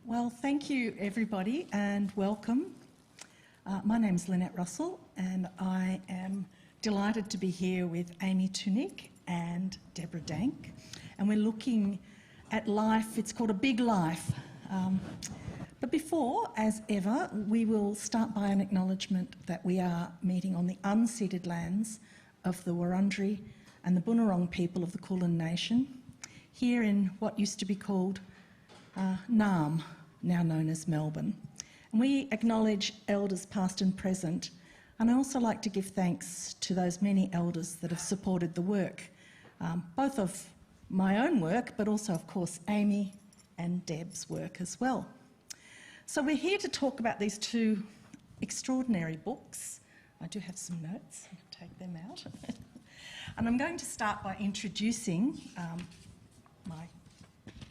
Well, thank you everybody and welcome. My name's Lynette Russell and I am delighted to be here with Amy Tunick and Deborah Dank, and we're looking at life. It's called A Big Life. But before, as ever, we will start by an acknowledgement that we are meeting on the unceded lands of the Wurundjeri and the Bunurong people of the Kulin Nation, here in what used to be called Naarm, now known as Melbourne. And we acknowledge elders past and present, and I also like to give thanks to those many elders that have supported the work, both of my own work, but also, of course, Amy and Deb's work as well. So we're here to talk about these two extraordinary books. I do have some notes, I can take them out. And I'm going to start by introducing my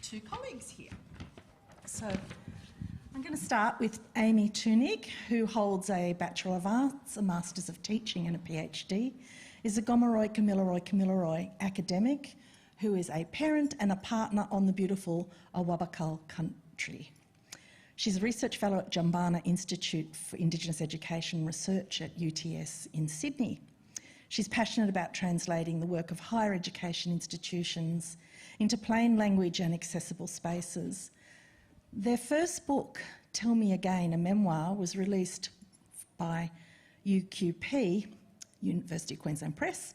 two colleagues here. So I'm going to start with Amy Tunick, who holds a Bachelor of Arts, a Masters of Teaching and a PhD, is a Gomeroi Kamilaroi academic who is a parent and a partner on the beautiful Awabakal country. She's a research fellow at Jumbana Institute for Indigenous Education Research at UTS in Sydney. She's passionate about translating the work of higher education institutions into plain language and accessible spaces. Their first book, Tell Me Again, a memoir, was released by UQP, University of Queensland Press,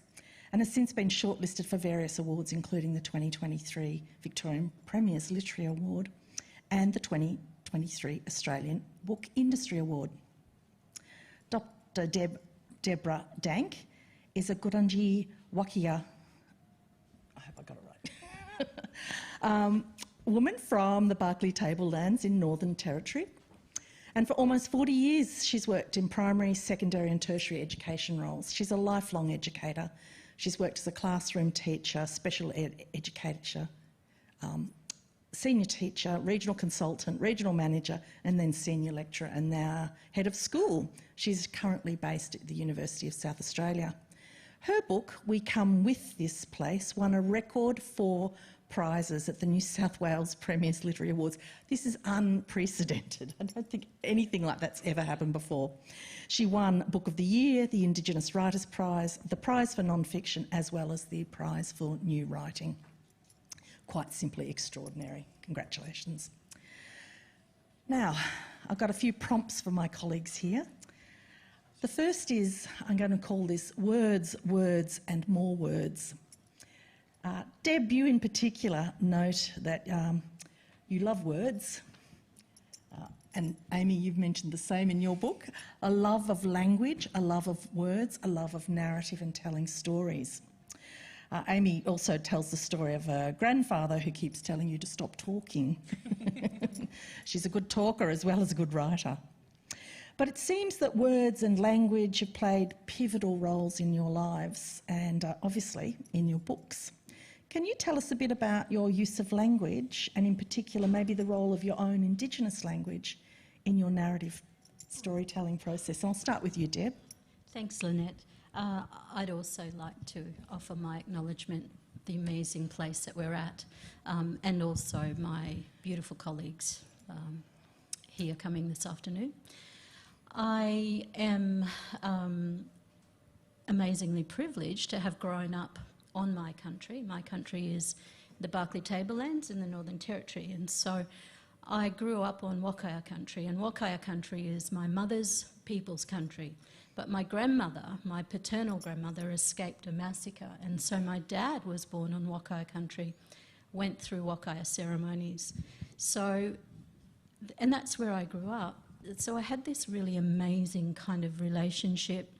and has since been shortlisted for various awards, including the 2023 Victorian Premier's Literary Award and the 2023 Australian Book Industry Award. Dr. Deborah Dank is a Gurindji Wakia, I hope I got it right, woman from the Barkly Tablelands in Northern Territory. And for almost 40 years, she's worked in primary, secondary and tertiary education roles. She's a lifelong educator. She's worked as a classroom teacher, special ed educator, senior teacher, regional consultant, regional manager, and then senior lecturer, and now head of school. She's currently based at the University of South Australia. Her book, We Come With This Place, won a record 4 prizes at the New South Wales Premier's Literary Awards. This is unprecedented. I don't think anything like that's ever happened before. She won Book of the Year, the Indigenous Writers' Prize, the Prize for Non-Fiction, as well as the Prize for New Writing. Quite simply extraordinary. Congratulations. Now, I've got a few prompts for my colleagues here. The first is, I'm going to call this Words, Words and More Words. Deb, you in particular note that you love words, and Amy, you've mentioned the same in your book, a love of language, a love of words, a love of narrative and telling stories. Amy also tells the story of a grandfather who keeps telling you to stop talking. She's a good talker as well as a good writer. But it seems that words and language have played pivotal roles in your lives and obviously in your books. Can you tell us a bit about your use of language and in particular maybe the role of your own Indigenous language in your narrative storytelling process? And I'll start with you, Deb. Thanks, Lynette. I'd also like to offer my acknowledgement, the amazing place that we're at, and also my beautiful colleagues here coming this afternoon. I am amazingly privileged to have grown up on my country. My country is the Barkly Tablelands in the Northern Territory, and so I grew up on Wakaya country, and Wakaya country is my mother's people's country. But my grandmother, my paternal grandmother, escaped a massacre, and so my dad was born on Wakaya country, went through Wakaya ceremonies. So, and that's where I grew up. So I had this really amazing kind of relationship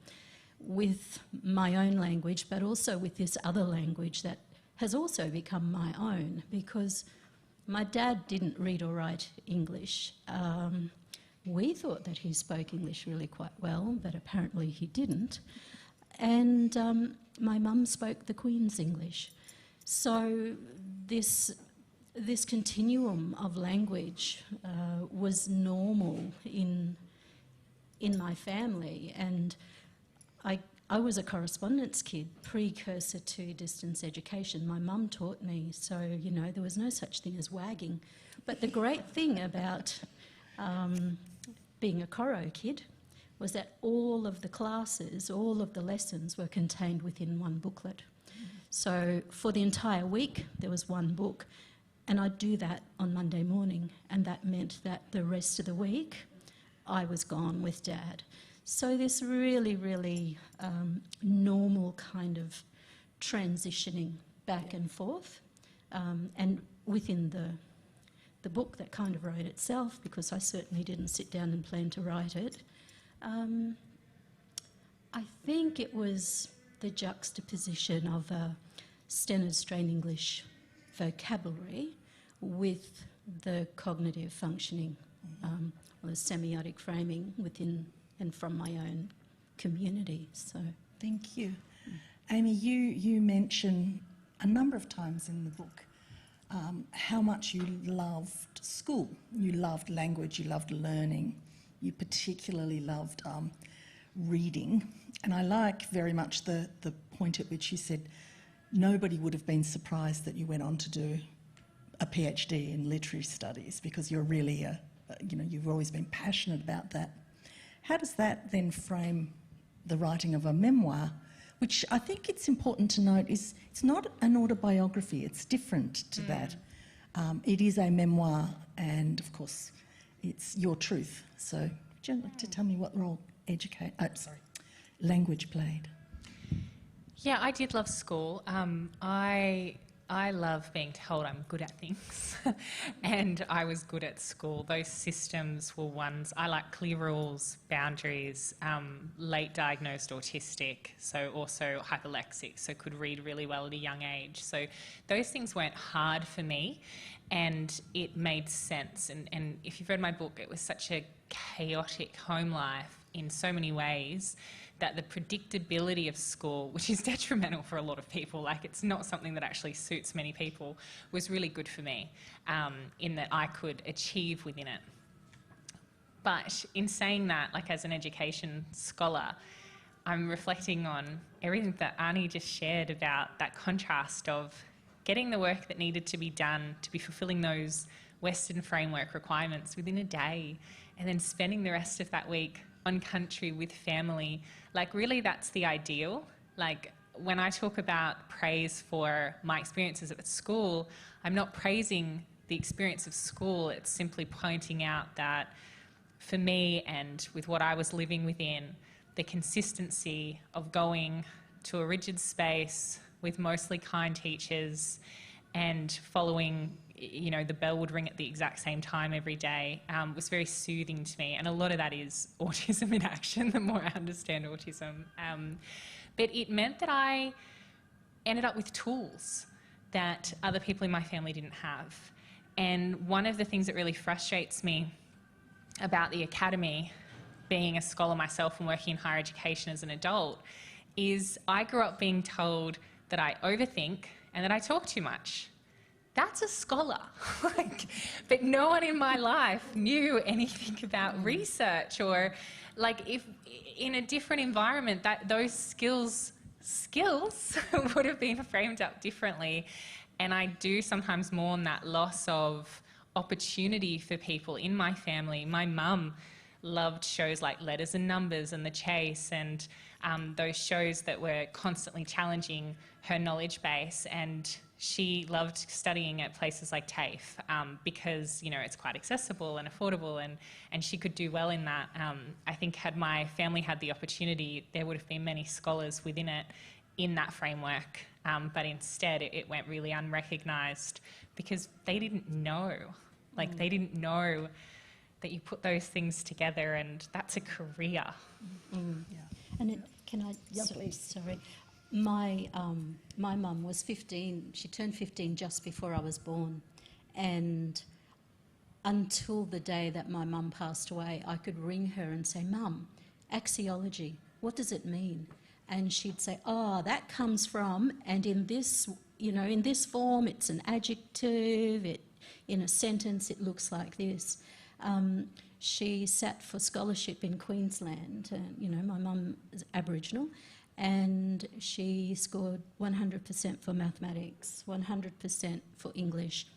with my own language, but also with this other language that has also become my own, because my dad didn't read or write English. We thought that he spoke English really quite well, but apparently he didn't. And my mum spoke the Queen's English. So this continuum of language was normal in my family, and I was a correspondence kid, precursor to distance education. My mum taught me, so, you know, there was no such thing as wagging. But the great thing about being a Coro kid was that all of the classes, all of the lessons were contained within one booklet. So for the entire week, there was one book, and I'd do that on Monday morning, and that meant that the rest of the week I was gone with Dad. So this really, really normal kind of transitioning back and forth, and within the book that kind of wrote itself, because I certainly didn't sit down and plan to write it. I think it was the juxtaposition of Stenn's Strain English vocabulary with the cognitive functioning, or the semiotic framing within and from my own community. So, Thank you. Amy, you mention a number of times in the book how much you loved school. You loved language, you loved learning, you particularly loved reading. And I like very much the point at which you said nobody would have been surprised that you went on to do a PhD in literary studies, because you're really you've always been passionate about that. How does that then frame the writing of a memoir, which I think it's important to note is it's not an autobiography, it's different to that. It is a memoir, and of course it's your truth. So would you like to tell me what role language played? Yeah, I did love school. I love being told I'm good at things and I was good at school. Those systems were ones, I like clear rules, boundaries, late diagnosed autistic, so also hyperlexic, so could read really well at a young age. So those things weren't hard for me and it made sense. And if you've read my book, it was such a chaotic home life in so many ways that the predictability of school, which is detrimental for a lot of people, like it's not something that actually suits many people, was really good for me in that I could achieve within it. But in saying that, like as an education scholar, I'm reflecting on everything that Arnie just shared about that contrast of getting the work that needed to be done to be fulfilling those Western framework requirements within a day, and then spending the rest of that week on country with family. Like really that's the ideal. Like when I talk about praise for my experiences at school, I'm not praising the experience of school, it's simply pointing out that for me and with what I was living within, the consistency of going to a rigid space with mostly kind teachers and following, you know, the bell would ring at the exact same time every day, was very soothing to me. And a lot of that is autism in action, the more I understand autism. But it meant that I ended up with tools that other people in my family didn't have. And one of the things that really frustrates me about the academy, being a scholar myself and working in higher education as an adult, is I grew up being told that I overthink and that I talk too much. That's a scholar. But no one in my life knew anything about research, or like if in a different environment that those skills would have been framed up differently. And I do sometimes mourn that loss of opportunity for people in my family. My mum loved shows like Letters and Numbers and The Chase, and those shows that were constantly challenging her knowledge base, and she loved studying at places like TAFE because, you know, it's quite accessible and affordable, and she could do well in that. I think had my family had the opportunity, there would have been many scholars within it in that framework, but instead it went really unrecognised because they didn't know. Like they didn't know that you put those things together, and that's a career. Yeah. And can I? Yeah, please. Sorry, my mum was 15. She turned 15 just before I was born, and until the day that my mum passed away, I could ring her and say, "Mum, axiology. What does it mean?" And she'd say, "Oh, that comes from, and in this, you know, in this form, it's an adjective. In a sentence, it looks like this." She sat for scholarship in Queensland. You know, my mum is Aboriginal, and she scored 100% for mathematics, 100% for English,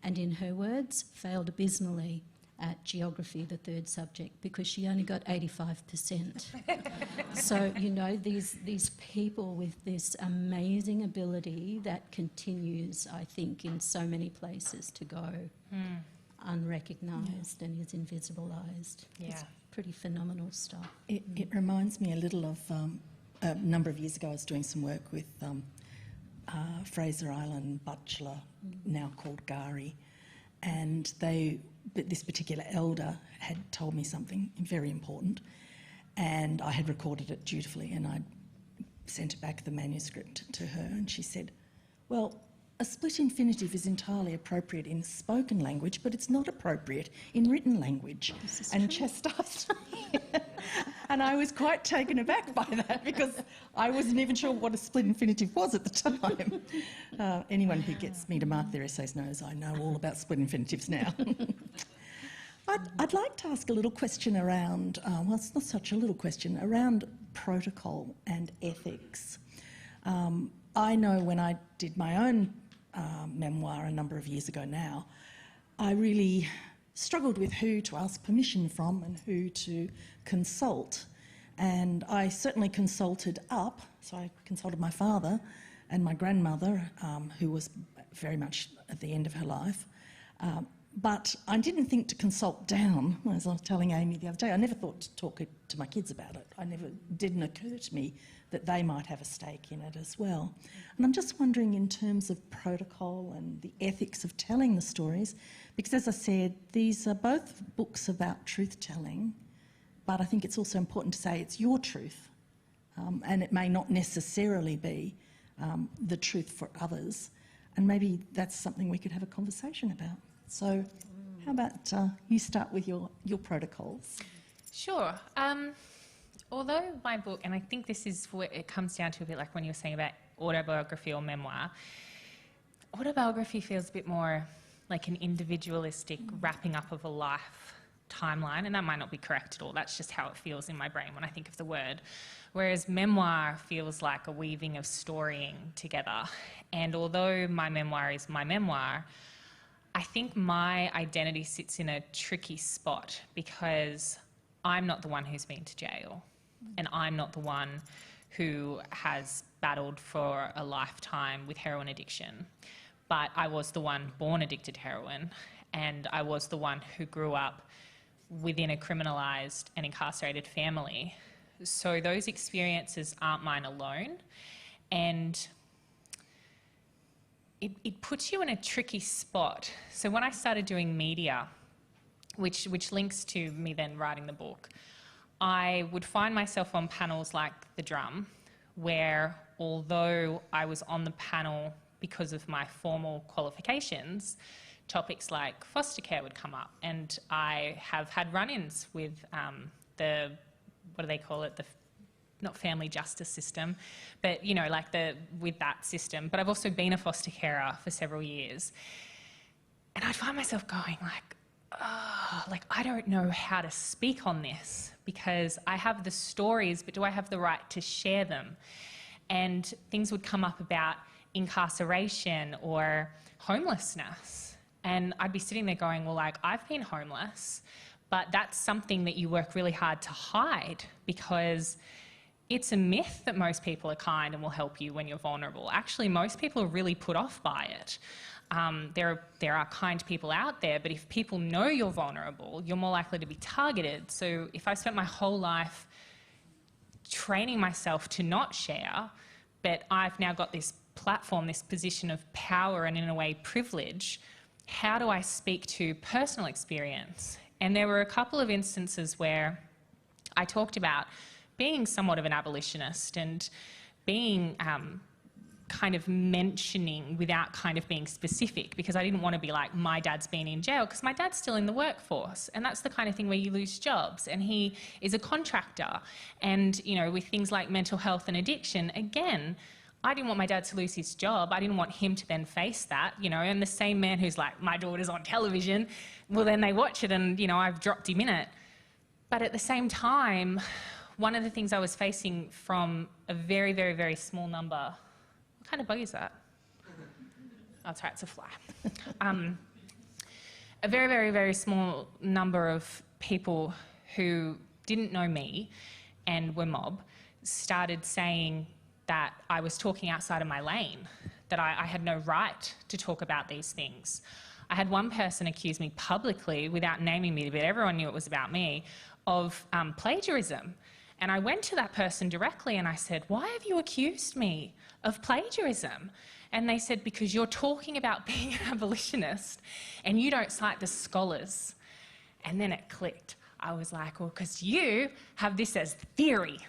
and in her words, failed abysmally at geography, the third subject, because she only got 85%. So, you know, these people with this amazing ability that continues, I think, in so many places to go unrecognised and is invisibilised. Yeah. It's pretty phenomenal stuff. It reminds me a little of a number of years ago I was doing some work with Fraser Island Butchulla, now called Gari, and this particular elder had told me something very important, and I had recorded it dutifully, and I sent back the manuscript to her, and she said, well, a split infinitive is entirely appropriate in spoken language, but it's not appropriate in written language. And chastised me. And I was quite taken aback by that, because I wasn't even sure what a split infinitive was at the time. Anyone who gets me to mark their essays knows I know all about split infinitives now. I'd like to ask a little question around, well, it's not such a little question, around protocol and ethics. I know when I did my own memoir a number of years ago now, I really struggled with who to ask permission from and who to consult. And I certainly consulted up, so I consulted my father and my grandmother, who was very much at the end of her life. But I didn't think to consult down, as I was telling Amy the other day. I never thought to talk to my kids about it. Didn't occur to me that they might have a stake in it as well. And I'm just wondering, in terms of protocol and the ethics of telling the stories, because as I said, these are both books about truth-telling, but I think it's also important to say it's your truth, and it may not necessarily be the truth for others, and maybe that's something we could have a conversation about. So how about you start with your protocols? Sure. Although my book, and I think this is where it comes down to a bit like when you were saying about autobiography or memoir, autobiography feels a bit more like an individualistic wrapping up of a life timeline, and that might not be correct at all. That's just how it feels in my brain when I think of the word. Whereas memoir feels like a weaving of storying together. And although my memoir is my memoir, I think my identity sits in a tricky spot, because I'm not the one who's been to jail, and I'm not the one who has battled for a lifetime with heroin addiction. But I was the one born addicted to heroin, and I was the one who grew up within a criminalised and incarcerated family. So those experiences aren't mine alone, and it puts you in a tricky spot. So when I started doing media, which links to me then writing the book, I would find myself on panels like The Drum, where although I was on the panel because of my formal qualifications, topics like foster care would come up, and I have had run-ins with the, what do they call it, the not family justice system, but you know, like with that system. But I've also been a foster carer for several years, and I'd find myself going like, oh, like I don't know how to speak on this, because I have the stories, but do I have the right to share them? And things would come up about incarceration or homelessness, and I'd be sitting there going, well, like, I've been homeless, but that's something that you work really hard to hide, because it's a myth that most people are kind and will help you when you're vulnerable. Actually, most people are really put off by it. There are kind people out there, but if people know you're vulnerable, you're more likely to be targeted. So if I spent my whole life training myself to not share, but I've now got this platform, this position of power and in a way privilege, how do I speak to personal experience? And there were a couple of instances where I talked about being somewhat of an abolitionist and being kind of mentioning without kind of being specific, because I didn't want to be like, my dad's been in jail, because my dad's still in the workforce, and that's the kind of thing where you lose jobs, and he is a contractor. And you know, with things like mental health and addiction, again, I didn't want my dad to lose his job. I didn't want him to then face that, you know, and the same man who's like, my daughter's on television, well then they watch it and, you know, I've dropped him in it. But at the same time, one of the things I was facing from a very, very, very small number. What kind of bug is that? Oh, it's right, it's a fly. A very, very, very small number of people who didn't know me and were mob started saying that I was talking outside of my lane, that I had no right to talk about these things. I had one person accuse me publicly, without naming me, but everyone knew it was about me, of plagiarism. And I went to that person directly and I said, "Why have you accused me of plagiarism?" And they said, "Because you're talking about being an abolitionist and you don't cite the scholars." And then it clicked. I was like, well, because you have this as theory.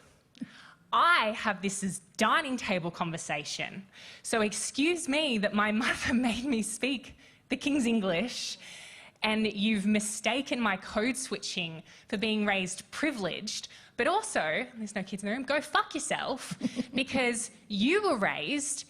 I have this as dining table conversation. So excuse me that my mother made me speak the King's English, and you've mistaken my code switching for being raised privileged, but also, there's no kids in the room, go fuck yourself, because you were raised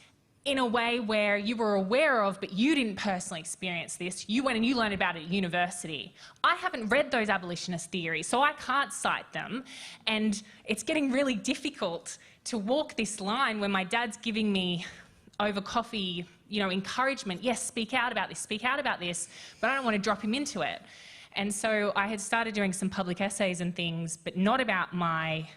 in a way where you were aware of, but you didn't personally experience this. You went and you learned about it at university. I haven't read those abolitionist theories, so I can't cite them. And it's getting really difficult to walk this line when my dad's giving me over coffee, encouragement. Yes, speak out about this, but I don't want to drop him into it. And so I had started doing some public essays and things, but not about my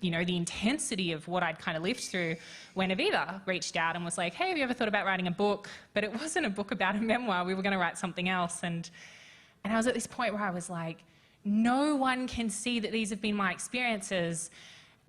the intensity of what I'd kind of lived through, when Aviva reached out and was like, "Hey, have you ever thought about writing a book?" But it wasn't a book about a memoir. We were going to write something else. And I was at this point where I was like, no one can see that these have been my experiences,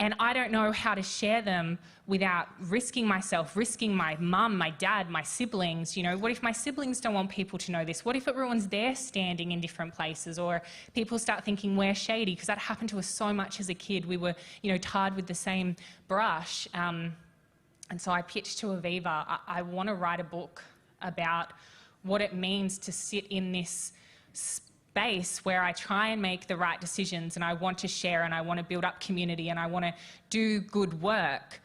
and I don't know how to share them without risking myself, risking my mum, my dad, my siblings. What if my siblings don't want people to know this? What if it ruins their standing in different places, or people start thinking we're shady? Because that happened to us so much as a kid. We were, tarred with the same brush. And so I pitched to Aviva, I want to write a book about what it means to sit in this space where I try and make the right decisions, and I want to share, and I want to build up community, and I want to do good work.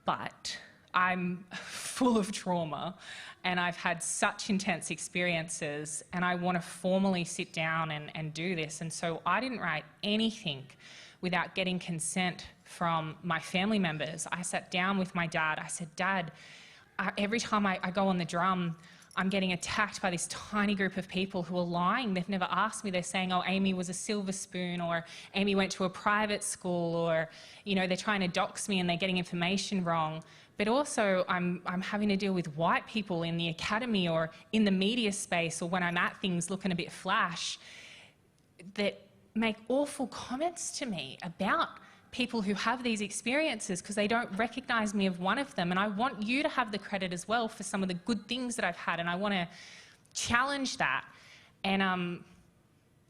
But I'm full of trauma, and I've had such intense experiences, and I want to formally sit down and do this. And so I didn't write anything without getting consent from my family members. I sat down with my dad. I said, "Dad, every time I go on the drum, I'm getting attacked by this tiny group of people who are lying. They've never asked me. They're saying, oh, Amy was a silver spoon, or Amy went to a private school, or, they're trying to dox me and they're getting information wrong. But also I'm having to deal with white people in the academy or in the media space, or when I'm at things looking a bit flash, that make awful comments to me about people who have these experiences because they don't recognise me as one of them. And I want you to have the credit as well for some of the good things that I've had, and I want to challenge that." And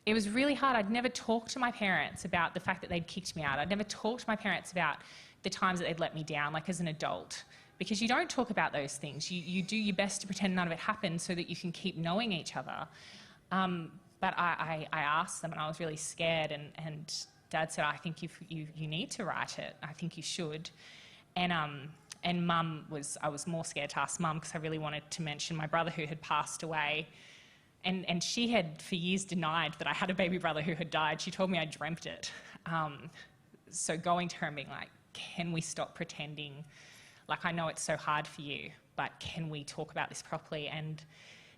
it was really hard. I'd never talked to my parents about the fact that they'd kicked me out. I'd never talked to my parents about the times that they'd let me down, like as an adult, because you don't talk about those things. You do your best to pretend none of it happened so that you can keep knowing each other. But I asked them, and I was really scared, and Dad said, "I think you need to write it. I think you should." And Mum I was more scared to ask Mum because I really wanted to mention my brother who had passed away. And she had for years denied that I had a baby brother who had died. She told me I dreamt it. So going to her and being like, "Can we stop pretending? Like, I know it's so hard for you, but can we talk about this properly?" And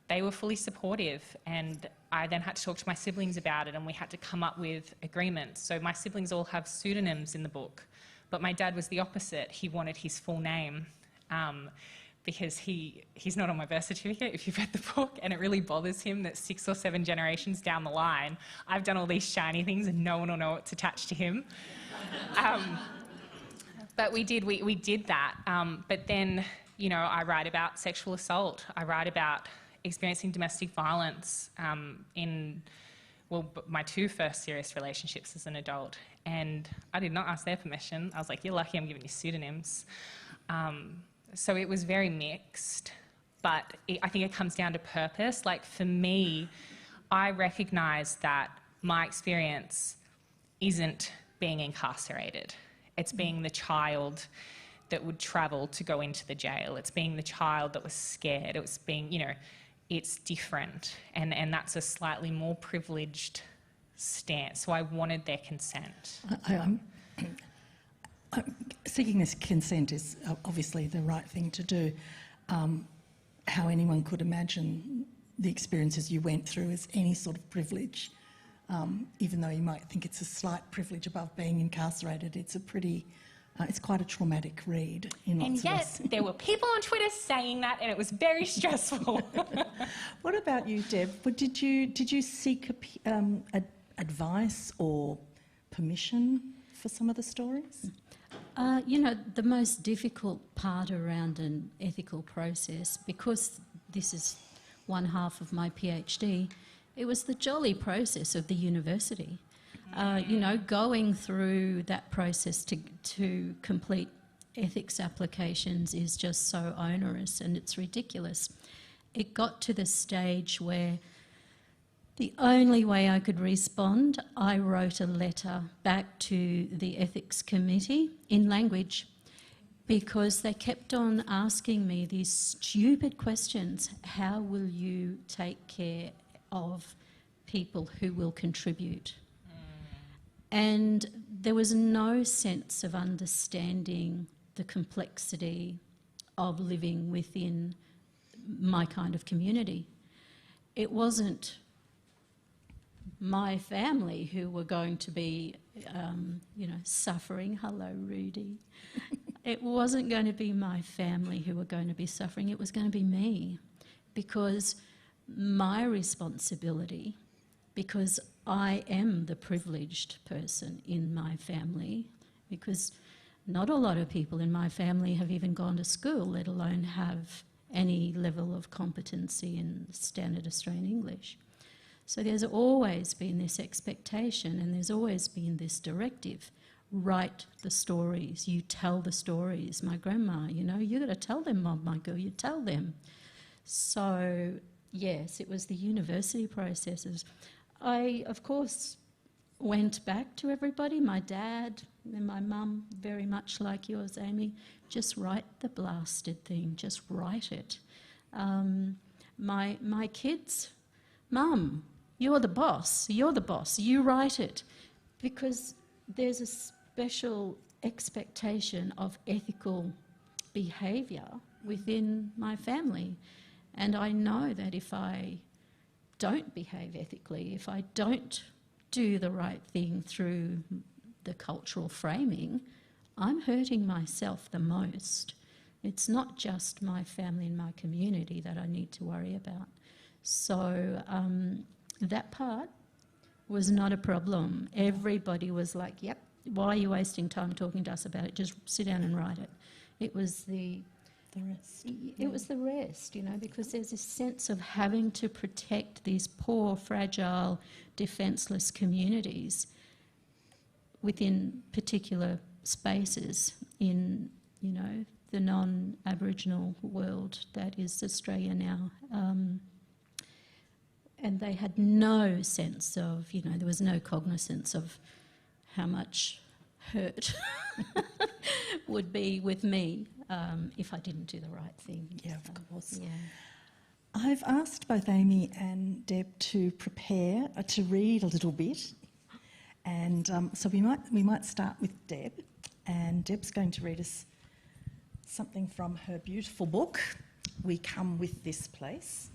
they were fully supportive, and I then had to talk to my siblings about it, and we had to come up with agreements. So my siblings all have pseudonyms in the book, but my dad was the opposite. He wanted his full name because he's not on my birth certificate, if you've read the book, and it really bothers him that 6 or 7 generations down the line, I've done all these shiny things and no one will know it's attached to him. But we did that. But then, I write about sexual assault. I write about experiencing domestic violence in my 2 first serious relationships as an adult. And I did not ask their permission. I was like, "You're lucky I'm giving you pseudonyms." So it was very mixed, but I think it comes down to purpose. Like, for me, I recognise that my experience isn't being incarcerated. It's being the child that would travel to go into the jail. It's being the child that was scared. It was being, it's different. And that's a slightly more privileged stance. So I wanted their consent. Seeking this consent is obviously the right thing to do. How anyone could imagine the experiences you went through as any sort of privilege, even though you might think it's a slight privilege above being incarcerated, it's a pretty, it's quite a traumatic read in lots And of yet ways. there were people on Twitter saying that, and it was very stressful. What about you, Deb? Did you seek advice or permission for some of the stories? You know, the most difficult part around an ethical process, because this is one half of my PhD, it was the jolly process of the university. You know, going through that process to complete ethics applications is just so onerous and it's ridiculous. It got to the stage where the only way I could respond, I wrote a letter back to the ethics committee in language, because they kept on asking me these stupid questions. How will you take care of people who will contribute? And there was no sense of understanding the complexity of living within my kind of community. It wasn't my family who were going to be, you know, suffering. Hello, Rudy. It wasn't going to be my family who were going to be suffering. It was going to be me, because my responsibility, because I am the privileged person in my family, because not a lot of people in my family have even gone to school, let alone have any level of competency in standard Australian English. So there's always been this expectation, and there's always been this directive: write the stories, you tell the stories. My grandma, you know, you got to tell them, Mom, my girl, you tell them. So yes, it was the university processes. I, of course, went back to everybody, my dad and my mum, very much like yours, Amy. Just write the blasted thing, just write it. My kids, Mum, you're the boss, you write it. Because there's a special expectation of ethical behaviour within my family. And I know that if I don't behave ethically, if I don't do the right thing through the cultural framing, I'm hurting myself the most. It's not just my family and my community that I need to worry about. So that part was not a problem. Everybody was like, yep, why are you wasting time talking to us about it? Just sit down and write it. It was the rest. It was the rest, you know, because there's this sense of having to protect these poor, fragile, defenceless communities within particular spaces in, you know, the non-Aboriginal world that is Australia now. And they had no sense of, you know, there was no cognizance of how much hurt would be with me if I didn't do the right thing. Yeah, of course. Yeah. I've asked both Amy and Deb to prepare, to read a little bit. And so we might start with Deb. And Deb's going to read us something from her beautiful book, We Come With This Place.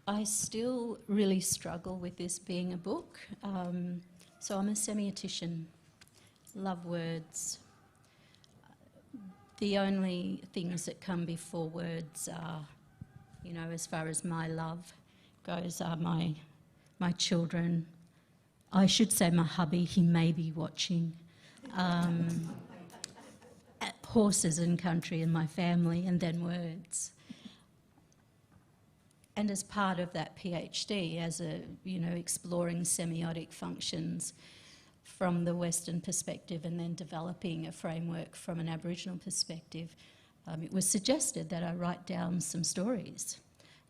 I still really struggle with this being a book. So I'm a semiotician, love words. The only things that come before words are, you know, as far as my love goes, are my children. I should say my hubby, he may be watching. Horses and country and my family, and then words. And as part of that PhD, as a, you know, exploring semiotic functions from the Western perspective and then developing a framework from an Aboriginal perspective, it was suggested that I write down some stories.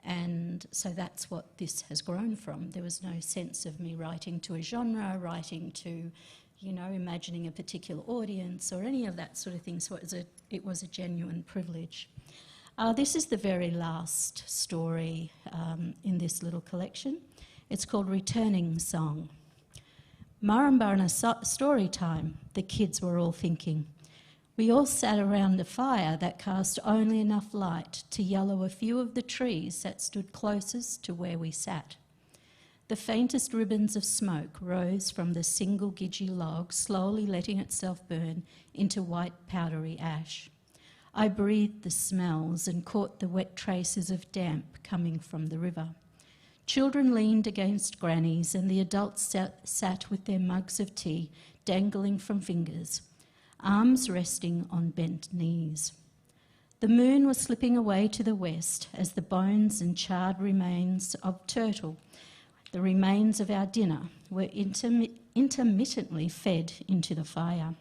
And so that's what this has grown from. There was no sense of me writing to a genre, writing to, you know, imagining a particular audience or any of that sort of thing. So it was a genuine privilege. This is the very last story in this little collection, It's called Returning Song. Murrumburna story time, the kids were all thinking. We all sat around a fire that cast only enough light to yellow a few of the trees that stood closest to where we sat. The faintest ribbons of smoke rose from the single gidgee log, slowly letting itself burn into white powdery ash. I breathed the smells and caught the wet traces of damp coming from the river. Children leaned against grannies and the adults sat with their mugs of tea dangling from fingers, arms resting on bent knees. The moon was slipping away to the west as the bones and charred remains of turtle, the remains of our dinner, were intermittently fed into the fire.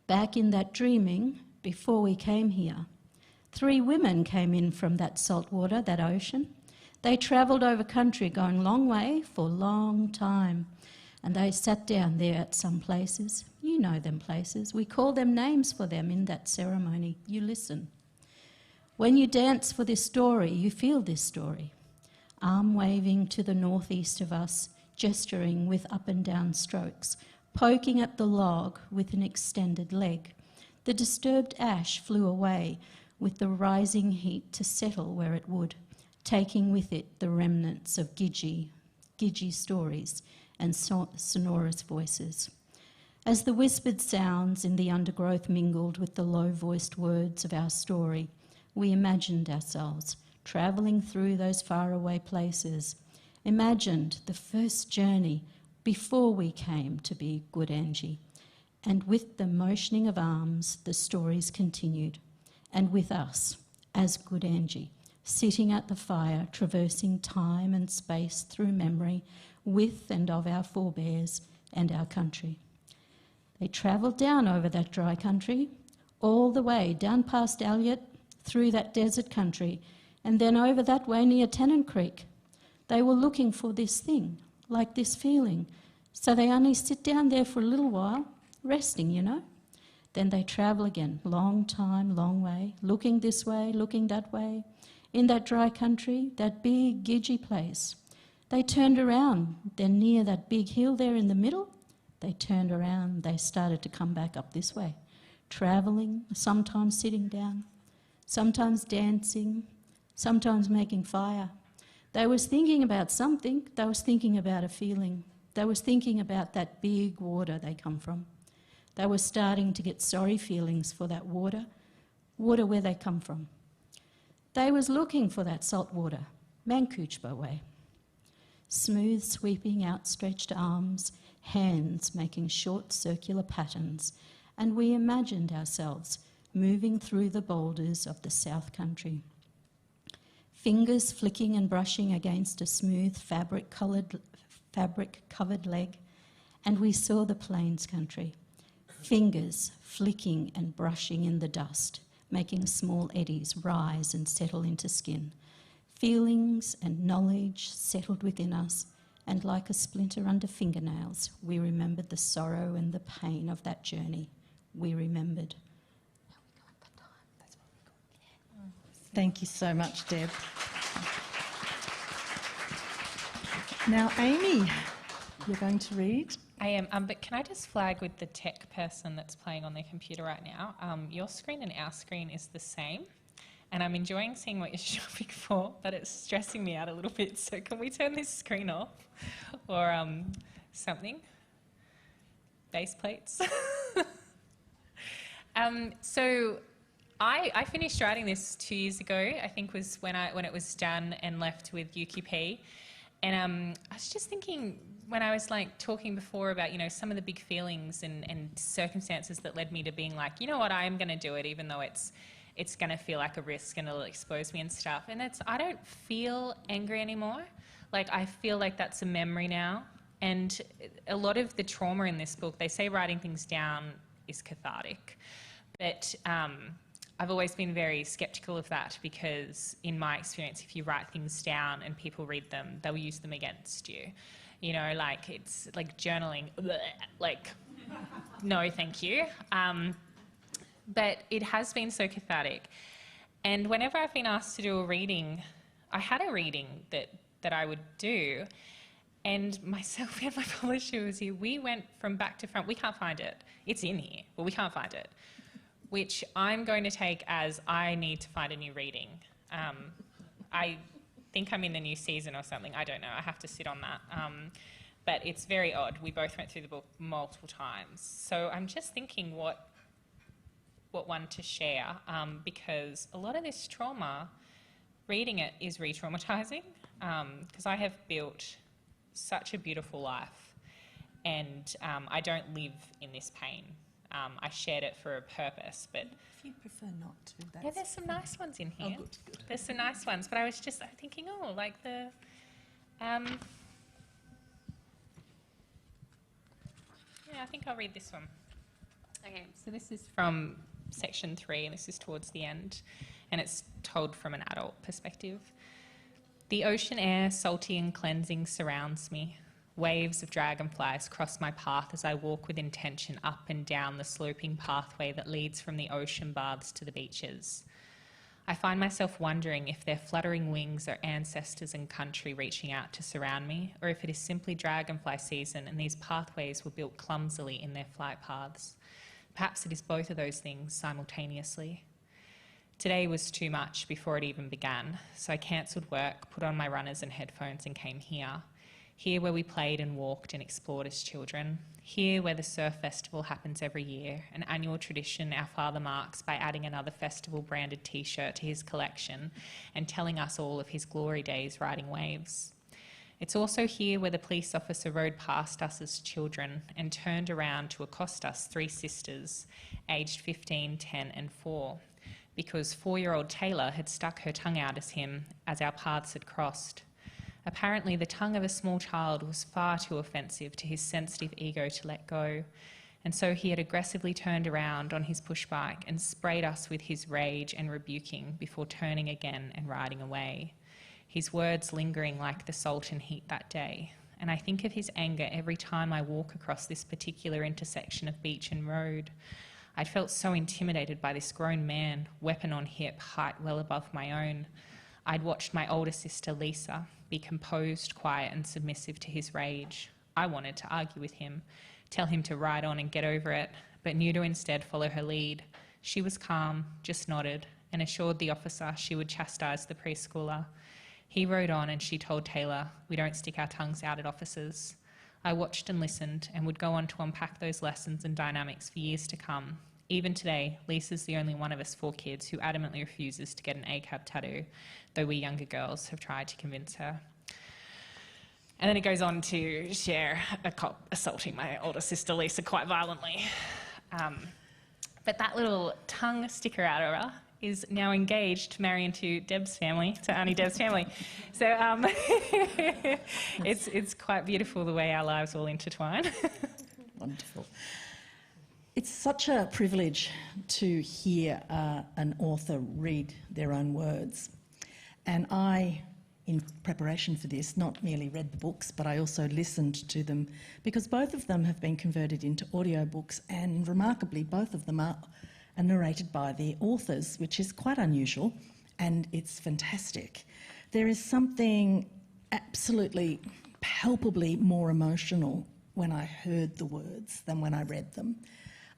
Back in that dreaming, before we came here, 3 women came in from that salt water, that ocean. They travelled over country, going long way for a long time, and they sat down there at some places. You know them places. We call them names for them in that ceremony. You listen. When you dance for this story, you feel this story. Arm waving to the northeast of us, gesturing with up and down strokes, poking at the log with an extended leg. The disturbed ash flew away with the rising heat to settle where it would, taking with it the remnants of gidgee stories and sonorous voices. As the whispered sounds in the undergrowth mingled with the low-voiced words of our story, we imagined ourselves travelling through those faraway places, imagined the first journey before we came to be Good Angie. And with the motioning of arms, the stories continued. And with us, as Good Angie, sitting at the fire, traversing time and space through memory, with and of our forebears and our country. They travelled down over that dry country, all the way down past Elliot, through that desert country, and then over that way near Tennant Creek. They were looking for this thing, like this feeling, so they only sit down there for a little while, resting, you know. Then they travel again, long time, long way, looking this way, looking that way, in that dry country, that big gidgee place. They turned around, then near that big hill there in the middle, they turned around, they started to come back up this way, travelling, sometimes sitting down, sometimes dancing, sometimes making fire. They was thinking about something, they was thinking about a feeling. They was thinking about that big water they come from. They were starting to get sorry feelings for that water where they come from. They was looking for that salt water, Mankuchba way. Smooth, sweeping, outstretched arms, hands making short circular patterns, and we imagined ourselves moving through the boulders of the South Country. Fingers flicking and brushing against a smooth fabric-covered leg, and we saw the Plains Country. Fingers flicking and brushing in the dust, making small eddies rise and settle into skin. Feelings and knowledge settled within us, and like a splinter under fingernails, we remembered the sorrow and the pain of that journey. We remembered. Thank you so much, Deb. Now, Amy, you're going to read. I am, but can I just flag with the tech person that's playing on their computer right now, your screen and our screen is the same, and I'm enjoying seeing what you're shopping for, but it's stressing me out a little bit, so can we turn this screen off, or something? Base plates? So I finished writing this 2 years ago, I think was when it was done and left with UQP. And I was just thinking, when I was like talking before about, you know, some of the big feelings and circumstances that led me to being like, you know what, I am going to do it, even though it's going to feel like a risk and it'll expose me and stuff. And I don't feel angry anymore. Like, I feel like that's a memory now. And a lot of the trauma in this book, they say writing things down is cathartic. But I've always been very sceptical of that because, in my experience, if you write things down and people read them, they'll use them against you. You know, like, it's like journaling, bleh, like, no thank you. But it has been so cathartic. And whenever I've been asked to do a reading, I had a reading that that I would do. And myself and my publisher was here. We went from back to front. We can't find it. It's in here, but we can't find it, which I'm going to take as I need to find a new reading. I think I'm in the new season or something. I don't know. I have to sit on that. But it's very odd. We both went through the book multiple times. So I'm just thinking what one to share, because a lot of this trauma, reading it is re-traumatising, because I have built such a beautiful life, and I don't live in this pain. I shared it for a purpose, but If you prefer not to, that's... yeah, there's some nice ones in here. Oh, good. There's some nice ones, but I was just thinking, like the... yeah, I think I'll read this one. Okay, so this is from section 3, and this is towards the end, and it's told from an adult perspective. The ocean air, salty and cleansing, surrounds me. Waves of dragonflies cross my path as I walk with intention up and down the sloping pathway that leads from the ocean baths to the beaches. I find myself wondering if their fluttering wings are ancestors and country reaching out to surround me, or if it is simply dragonfly season and these pathways were built clumsily in their flight paths. Perhaps it is both of those things simultaneously. Today was too much before it even began, so I cancelled work, put on my runners and headphones and came here. Here where we played and walked and explored as children. Here where the surf festival happens every year, an annual tradition our father marks by adding another festival branded t-shirt to his collection and telling us all of his glory days riding waves. It's also here where the police officer rode past us as children and turned around to accost us, 3 sisters, aged 15, 10 and 4, because 4-year-old Taylor had stuck her tongue out at him as our paths had crossed. Apparently the tongue of a small child was far too offensive to his sensitive ego to let go, and so he had aggressively turned around on his pushbike and sprayed us with his rage and rebuking before turning again and riding away. His words lingering like the salt and heat that day, and I think of his anger every time I walk across this particular intersection of beach and road. I'd felt so intimidated by this grown man, weapon on hip, height well above my own. I'd watched my older sister, Lisa, be composed, quiet and submissive to his rage. I wanted to argue with him, tell him to ride on and get over it, but knew to instead follow her lead. She was calm, just nodded, and assured the officer she would chastise the preschooler. He rode on and she told Taylor, "We don't stick our tongues out at officers." I watched and listened and would go on to unpack those lessons and dynamics for years to come. Even today, Lisa's the only one of us 4 kids who adamantly refuses to get an ACAB tattoo, though we younger girls have tried to convince her. And then it goes on to share a cop assaulting my older sister Lisa quite violently. But that little tongue sticker outer is now engaged to marry into Deb's family, to Auntie Deb's family. So it's quite beautiful the way our lives all intertwine. Wonderful. It's such a privilege to hear an author read their own words. And I, in preparation for this, not merely read the books, but I also listened to them, because both of them have been converted into audiobooks, and remarkably, both of them are narrated by the authors, which is quite unusual, and it's fantastic. There is something absolutely palpably more emotional when I heard the words than when I read them.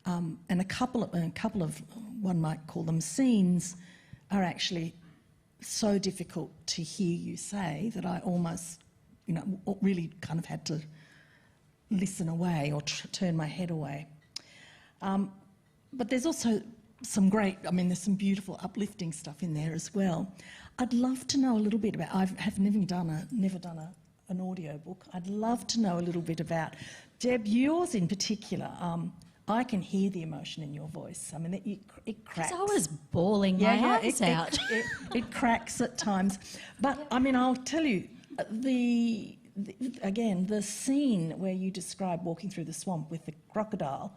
And a couple of, one might call them scenes, are actually so difficult to hear you say that I almost, really kind of had to listen away or turn my head away. But there's also some great, there's some beautiful uplifting stuff in there as well. I'd love to know a little bit about, I have never done an audio book. I'd love to know a little bit about, Deb, yours in particular. I can hear the emotion in your voice. It cracks. Because I was bawling my eyes out. It cracks at times. But, I'll tell you, again, the scene where you describe walking through the swamp with the crocodile.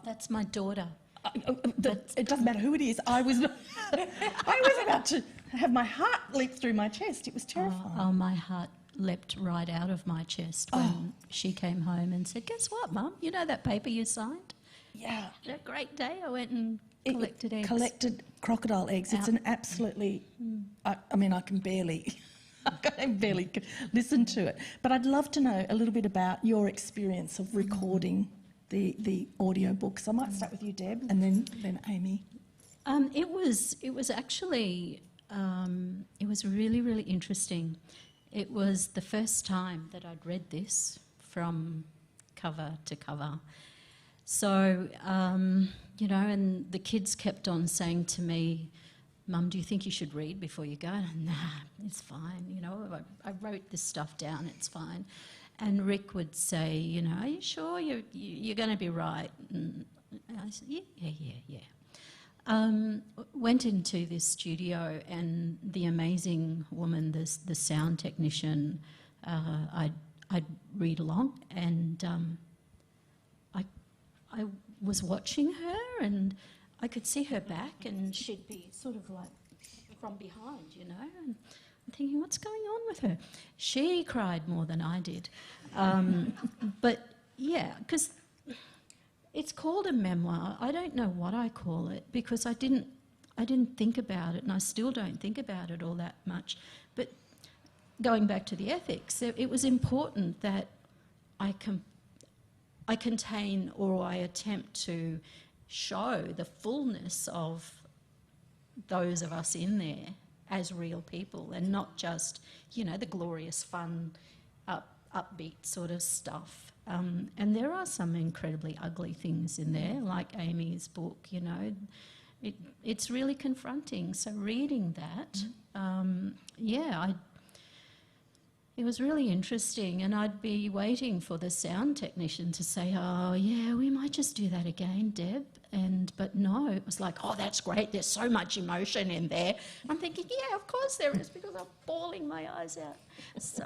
That's my daughter. It doesn't matter who it is. I was about to have my heart leap through my chest. It was terrifying. Oh, my heart leapt right out of my chest when she came home and said, "Guess what, Mum? You know that paper you signed?" Yeah. Had a great day. I went and collected eggs. Collected crocodile eggs. It's an absolutely... I can barely I barely listen to it. But I'd love to know a little bit about your experience of recording the audio books. I might start with you, Deb, and then Amy. It was actually it was really, really interesting. It was the first time that I'd read this from cover to cover. So, you know, and the kids kept on saying to me, "Mum, do you think you should read before you go?" And, nah, it's fine. You know, I wrote this stuff down, it's fine. And Rick would say, you know, "Are you sure you're going to be right?" And I said, yeah. Went into this studio, and the amazing woman, the sound technician, I'd read along, and I was watching her, and I could see her back, and she'd be sort of like from behind, you know, and I'm thinking, what's going on with her? She cried more than I did. But yeah, because it's called a memoir. I don't know what I call it, because I didn't think about it, and I still don't think about it all that much. But going back to the ethics, it was important that I contain, or I attempt to show the fullness of those of us in there as real people, and not just, you know, the glorious, fun, upbeat sort of stuff. And there are some incredibly ugly things in there, like Amy's book, you know. It's really confronting. So reading that, it was really interesting, and I'd be waiting for the sound technician to say, "Oh, yeah, we might just do that again, Deb." But no, it was like, "Oh, that's great, there's so much emotion in there." I'm thinking, yeah, of course there is, because I'm bawling my eyes out. So,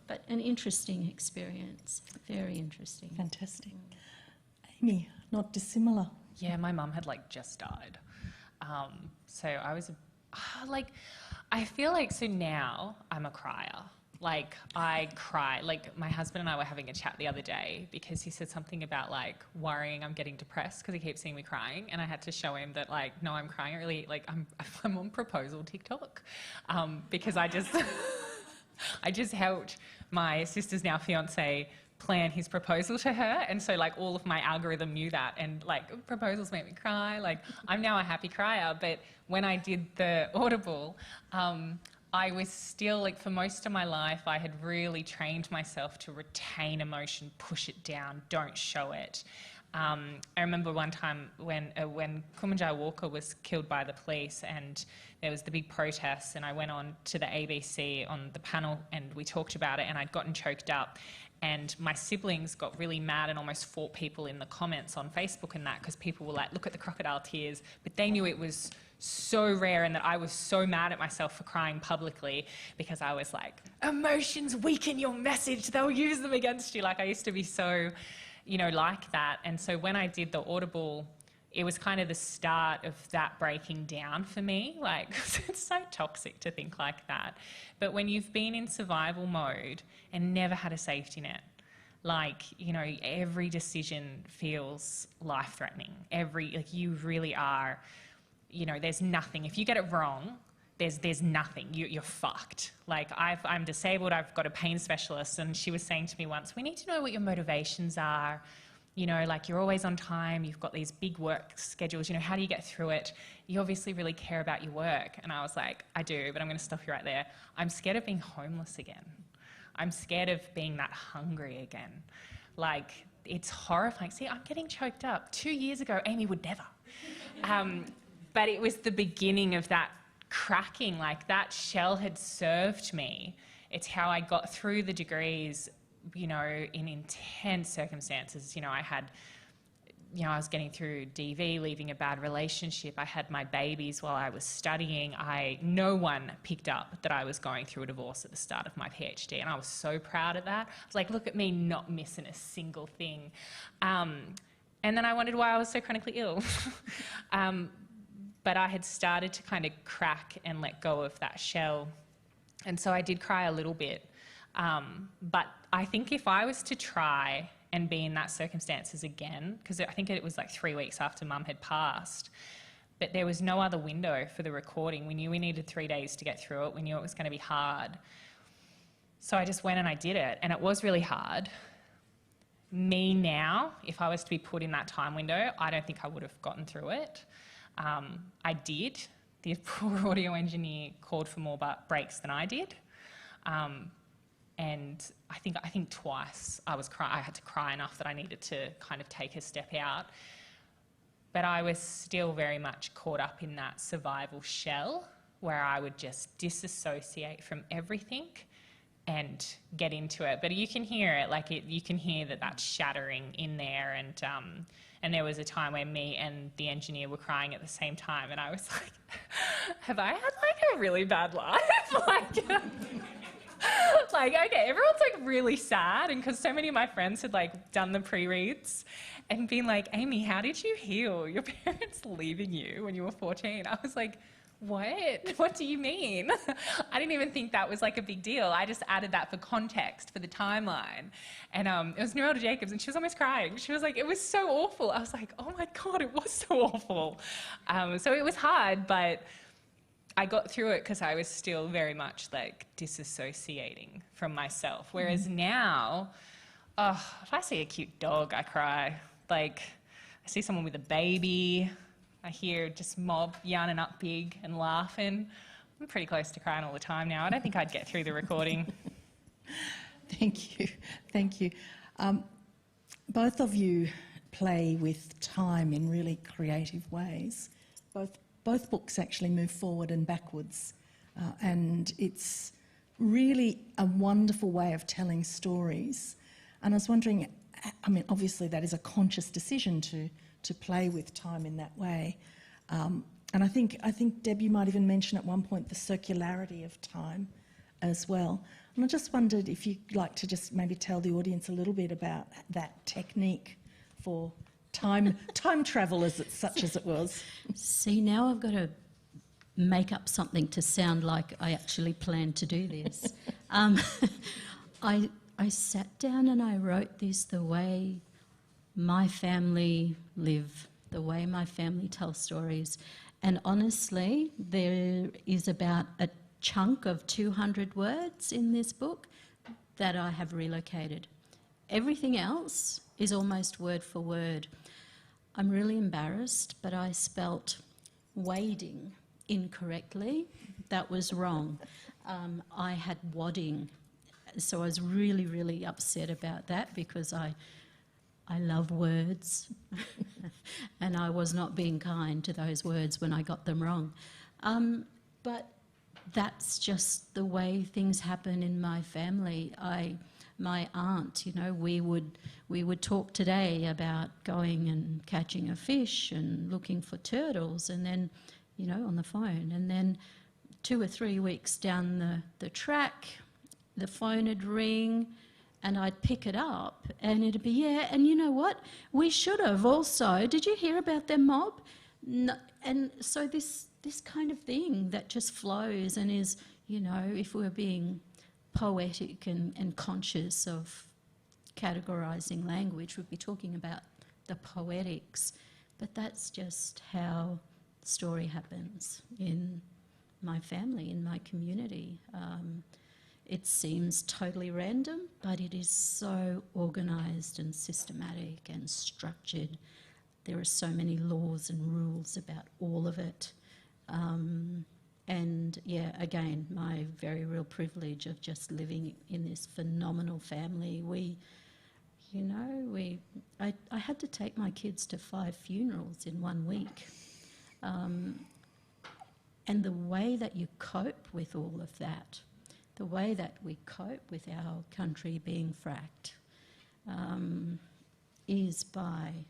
but an interesting experience, very interesting. Fantastic. Amy, not dissimilar. Yeah, my mum had just died. So I was I feel like, so now I'm a crier. I cry. My husband and I were having a chat the other day, because he said something about worrying I'm getting depressed because he keeps seeing me crying, and I had to show him that no, I'm crying. I'm on proposal TikTok, because I just helped my sister's now fiance plan his proposal to her, and so all of my algorithm knew that, and proposals make me cry. I'm now a happy crier. But when I did the Audible, I was still, for most of my life, I had really trained myself to retain emotion, push it down, don't show it. I remember one time when Kumanjai Walker was killed by the police, and there was the big protests, and I went on to the ABC on the panel, and we talked about it, and I'd gotten choked up. And my siblings got really mad and almost fought people in the comments on Facebook and that, because people were like, "Look at the crocodile tears." But they knew it was so rare, and that I was so mad at myself for crying publicly, because I was like, "Emotions weaken your message, they'll use them against you." I used to be so, like that. And so when I did the Audible, it was kind of the start of that breaking down for me. It's so toxic to think like that. But when you've been in survival mode and never had a safety net, every decision feels life-threatening. You really are, there's nothing. If you get it wrong, there's nothing. You're fucked. I'm disabled, I've got a pain specialist, and she was saying to me once, "We need to know what your motivations are. You're always on time, you've got these big work schedules, how do you get through it? You obviously really care about your work." And I was like, "I do, but I'm going to stop you right there. I'm scared of being homeless again. I'm scared of being that hungry again." It's horrifying. See, I'm getting choked up. 2 years ago, Amy would never. But it was the beginning of that cracking. That shell had served me. It's how I got through the degrees, in intense circumstances. I was getting through DV, leaving a bad relationship. I had my babies while I was studying. No one picked up that I was going through a divorce at the start of my PhD, and I was so proud of that. I was like, look at me not missing a single thing. And then I wondered why I was so chronically ill. But I had started to kind of crack and let go of that shell. And so I did cry a little bit. But I think if I was to try and be in that circumstances again, because I think it was 3 weeks after Mum had passed, but there was no other window for the recording. We knew we needed 3 days to get through it. We knew it was going to be hard. So I just went and I did it, and it was really hard. Me now, if I was to be put in that time window, I don't think I would have gotten through it. I did. The poor audio engineer called for more breaks than I did. And I think twice I had to cry enough that I needed to kind of take a step out. But I was still very much caught up in that survival shell where I would just disassociate from everything and get into it. But you can hear it, you can hear that that's shattering in there. And there was a time where me and the engineer were crying at the same time, and I was like, have I had a really bad life? Okay, everyone's really sad, and because so many of my friends had done the pre-reads and been like, Amy, how did you heal your parents leaving you when you were 14? I was like, what? What do you mean? I didn't even think that was a big deal. I just added that for context, for the timeline. And it was Noelle Jacobs, and she was almost crying. She was like, it was so awful. I was like, oh my God, it was so awful. So it was hard, but I got through it because I was still very much disassociating from myself. Whereas now, if I see a cute dog, I cry. I see someone with a baby, I hear just mob yarning up big and laughing. I'm pretty close to crying all the time now. I don't think I'd get through the recording. Thank you. Thank you. Both of you play with time in really creative ways. Both books actually move forward and backwards, and it's really a wonderful way of telling stories. And I was wondering, obviously that is a conscious decision to play with time in that way. And I think, Deb, you might even mention at one point the circularity of time as well. And I just wondered if you'd like to just maybe tell the audience a little bit about that technique for time travel such as it was. See, now I've got to make up something to sound like I actually planned to do this. I sat down and I wrote this the way my family live, the way my family tells stories. And honestly, there is about a chunk of 200 words in this book that I have relocated. Everything else is almost word for word. I'm really embarrassed, but I spelt wading incorrectly. That was wrong. I had wadding. So I was really, really upset about that because I love words and I was not being kind to those words when I got them wrong. But that's just the way things happen in my family. My aunt, we would talk today about going and catching a fish and looking for turtles, and then, on the phone. And then 2 or 3 weeks down the track, the phone would ring and I'd pick it up and it'd be, yeah, and you know what? We should have also, did you hear about their mob? No, and so this kind of thing that just flows and is, if we're being poetic and conscious of categorising language, we'd be talking about the poetics. But that's just how story happens in my family, in my community. It seems totally random, but it is so organised and systematic and structured. There are so many laws and rules about all of it. And yeah, again, my very real privilege of just living in this phenomenal family. I had to take my kids to 5 funerals in 1 week. And the way that you cope with all of that, the way that we cope with our country being fracked, is by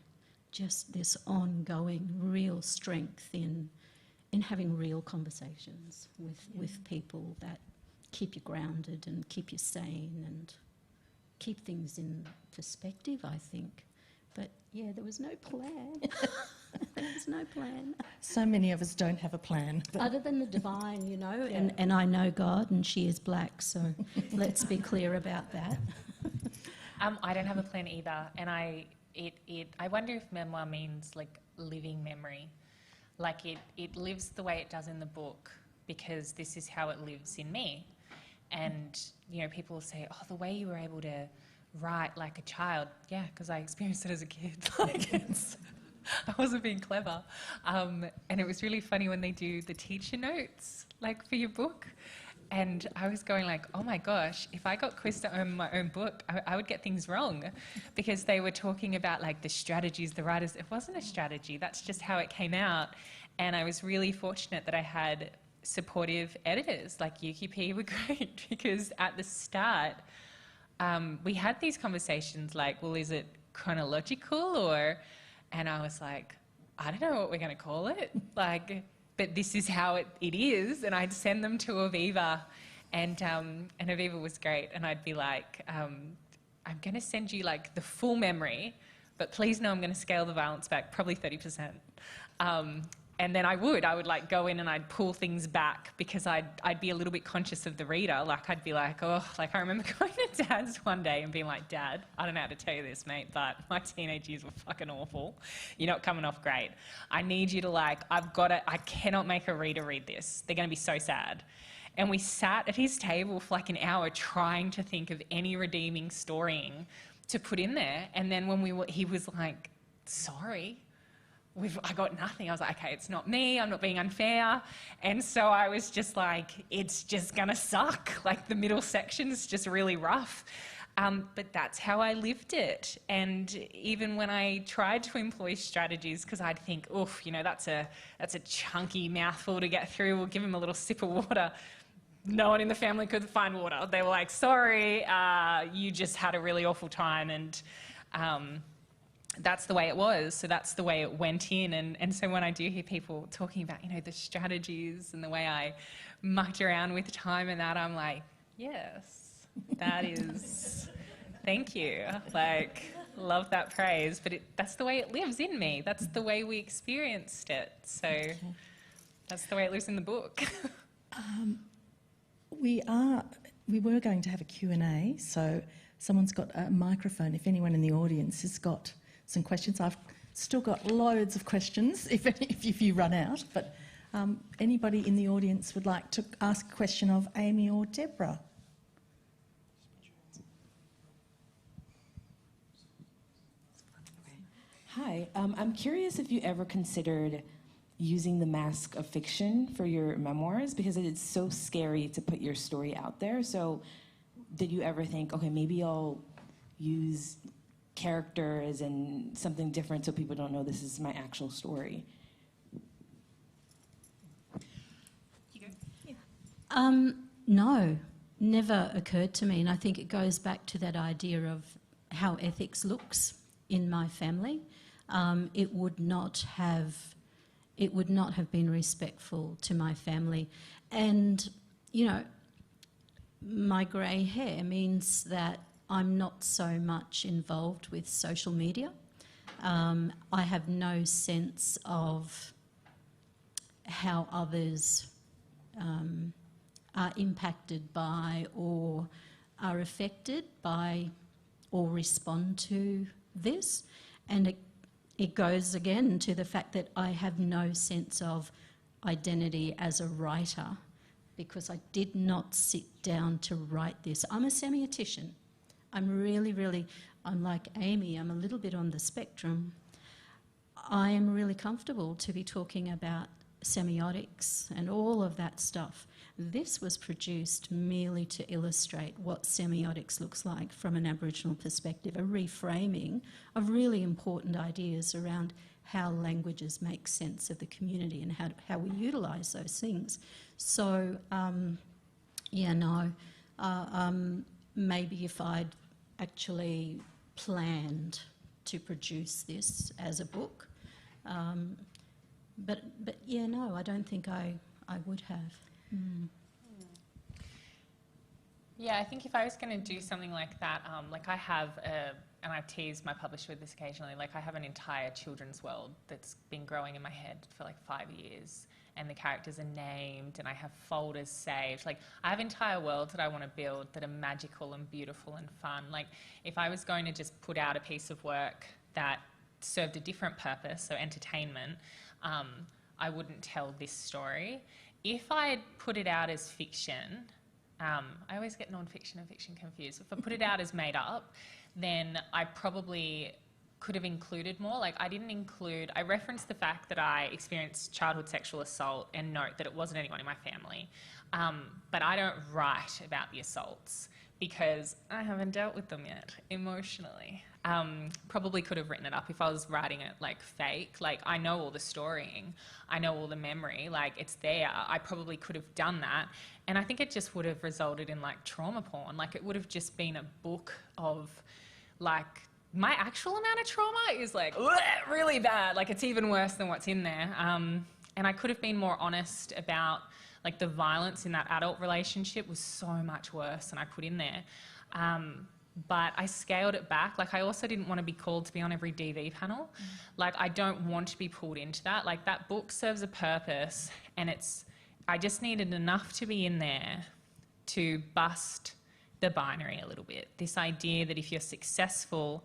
just this ongoing real strength in having real conversations with people that keep you grounded and keep you sane and keep things in perspective, I think. But yeah, there was no plan. There was no plan. So many of us don't have a plan. Other than the divine, yeah. and I know God and she is black, so let's be clear about that. I don't have a plan either, and I wonder if memoir means living memory. It lives the way it does in the book because this is how it lives in me. And, you know, people will say, oh, the way you were able to write like a child. Yeah, because I experienced it as a kid. Like, I wasn't being clever. And it was really funny when they do the teacher notes, like for your book. And I was going like, oh my gosh, if I got quizzed on my own book, I would get things wrong, because they were talking about like the strategies, the writers. It wasn't a strategy, that's just how it came out. And I was really fortunate that I had supportive editors like Yuki P were great, because at the start, we had these conversations like, well, is it chronological or, and I was like, I don't know what we're going to call it. Like, but this is how it is. And I'd send them to Aviva, and Aviva was great. And I'd be like, I'm going to send you like the full memory, but please know I'm going to scale the violence back, probably 30%. And then I would like go in and I'd pull things back, because I'd be a little bit conscious of the reader. Like I'd be like, oh, like I remember going to Dad's one day and being like, Dad, I don't know how to tell you this, mate, but my teenage years were fucking awful. You're not coming off great. I need you to like, I cannot make a reader read this. They're going to be so sad. And we sat at his table for like an hour trying to think of any redeeming storying to put in there. And then when he was like, sorry, I got nothing. I was like, okay, it's not me, I'm not being unfair. And so I was just like, it's just gonna suck. Like the middle section's just really rough. But that's how I lived it. And even when I tried to employ strategies, because I'd think, oof, you know, that's a chunky mouthful to get through, we'll give him a little sip of water. No one in the family could find water. They were like, sorry, you just had a really awful time. And that's the way it was. So that's the way it went in. And so when I do hear people talking about, you know, the strategies and the way I mucked around with time and that, I'm like, yes, that is, thank you. Like, love that praise. But that's the way it lives in me. That's the way we experienced it. So that's the way it lives in the book. We were going to have a Q&A, so someone's got a microphone. If anyone in the audience has got some questions, I've still got loads of questions if you run out, but anybody in the audience would like to ask a question of Amy or Deborah? Hi, I'm curious if you ever considered using the mask of fiction for your memoirs, because it's so scary to put your story out there. So did you ever think, okay, maybe I'll use characters and something different so people don't know this is my actual story? No, never occurred to me. And I think it goes back to that idea of how ethics looks in my family. It would not have been respectful to my family. And, you know, my grey hair means that I'm not so much involved with social media. I have no sense of how others are impacted by or are affected by or respond to this. And it goes again to the fact that I have no sense of identity as a writer, because I did not sit down to write this. I'm a semiotician. I'm like Amy, I'm a little bit on the spectrum. I am really comfortable to be talking about semiotics and all of that stuff. This was produced merely to illustrate what semiotics looks like from an Aboriginal perspective, a reframing of really important ideas around how languages make sense of the community and how we utilise those things. So, maybe if I'd actually planned to produce this as a book, but yeah, no, I don't think I would have. Yeah, I think if I was going to do something like that, like I have, and I tease my publisher with this occasionally, like I have an entire children's world that's been growing in my head for like 5 years, and the characters are named, and I have folders saved. Like I have entire worlds that I want to build that are magical and beautiful and fun. Like if I was going to just put out a piece of work that served a different purpose, so entertainment, I wouldn't tell this story. If I had put it out as fiction, I always get non-fiction and fiction confused. If I put it out as made up, then I probably could have included more. Like, I referenced the fact that I experienced childhood sexual assault and note that it wasn't anyone in my family. But I don't write about the assaults because I haven't dealt with them yet emotionally. Probably could have written it up if I was writing it like fake. Like, I know all the storying, I know all the memory, like it's there. I probably could have done that. And I think it just would have resulted in like trauma porn. Like, it would have just been a book of like, my actual amount of trauma is like really bad. Like, it's even worse than what's in there. And I could have been more honest about like the violence in that adult relationship was so much worse than I put in there. But I scaled it back. Like, I also didn't want to be called to be on every DV panel. Like, I don't want to be pulled into that. Like, that book serves a purpose, and I just needed enough to be in there to bust the binary a little bit. This idea that if you're successful,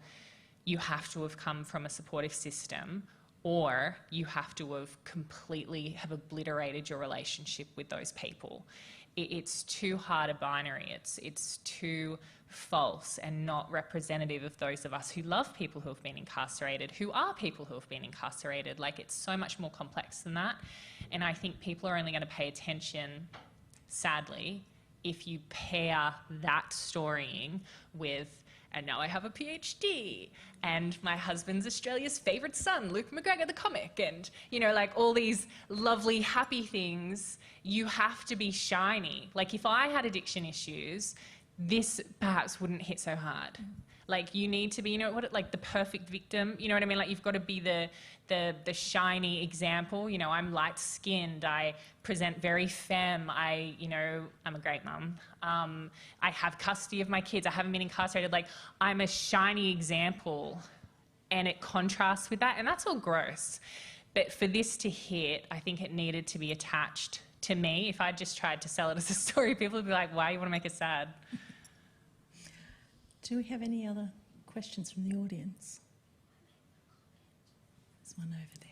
you have to have come from a supportive system, or you have to have completely obliterated your relationship with those people. It's too hard a binary. It's too false and not representative of those of us who love people who have been incarcerated, who are people who have been incarcerated. Like, it's so much more complex than that. And I think people are only going to pay attention, sadly, if you pair that storying with, and now I have a PhD, and my husband's Australia's favourite son, Luke McGregor, the comic, and, you know, like all these lovely, happy things. You have to be shiny. Like, if I had addiction issues, this perhaps wouldn't hit so hard. Like, you need to be, you know, like the perfect victim, you know what I mean? Like, you've got to be the shiny example. You know, I'm light-skinned, I present very femme, I'm a great mum. I have custody of my kids, I haven't been incarcerated. Like, I'm a shiny example, and it contrasts with that, and that's all gross. But for this to hit, I think it needed to be attached to me. If I just tried to sell it as a story, people would be like, why do you want to make us sad? Do we have any other questions from the audience? There's one over there.